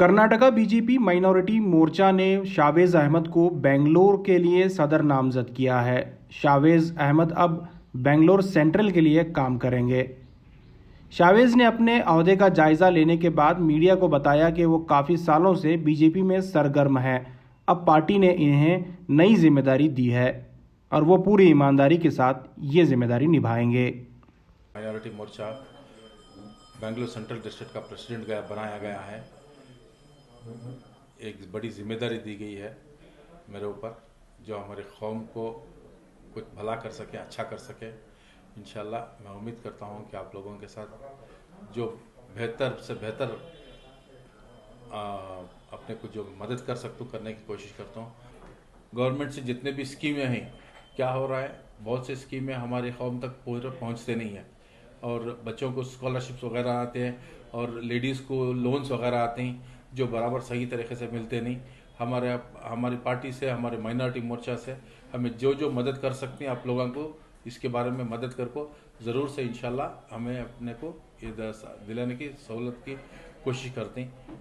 Karnataka BJP minority मोर्चा ने Chavez Ahmad को बेंगलोर के लिए सदर नामजद किया है। शावेज अहमद अब बेंगलोर सेंट्रल के लिए काम करेंगे। शावेज ने अपने अहदे का जायजा लेने के बाद मीडिया को बताया कि वो काफ़ी सालों से बीजेपी में सरगर्म हैं। अब पार्टी ने इन्हें नई जिम्मेदारी दी है और वो पूरी ईमानदारी के साथ ये जिम्मेदारी निभाएंगे। माइनॉरिटी मोर्चा बेंगलोर सेंट्रल डिस्ट्रिक्ट का प्रेसिडेंट बनाया गया है। एक बड़ी जिम्मेदारी दी गई है मेरे ऊपर, जो हमारे कौम को कुछ भला कर सके, अच्छा कर सके। इंशाल्लाह मैं उम्मीद करता हूं कि आप लोगों के साथ जो बेहतर से बेहतर अपने को जो मदद कर सकता हूँ करने की कोशिश करता हूँ। गवर्नमेंट से जितने भी स्कीमें हैं, क्या हो रहा है, बहुत सी स्कीमें हमारी कौम तक पूरे पहुँचते नहीं हैं और बच्चों को स्कॉलरशिप्स वगैरह आते हैं और लेडीज़ को लोन्स वगैरह आते हैं जो बराबर सही तरीके से मिलते नहीं। हमारी पार्टी से, हमारे माइनॉरिटी मोर्चा से हमें जो जो मदद कर सकते हैं आप लोगों को इसके बारे में मदद कर को ज़रूर से इंशाल्लाह हमें अपने को ये दिलाने की सहूलत की कोशिश करते हैं।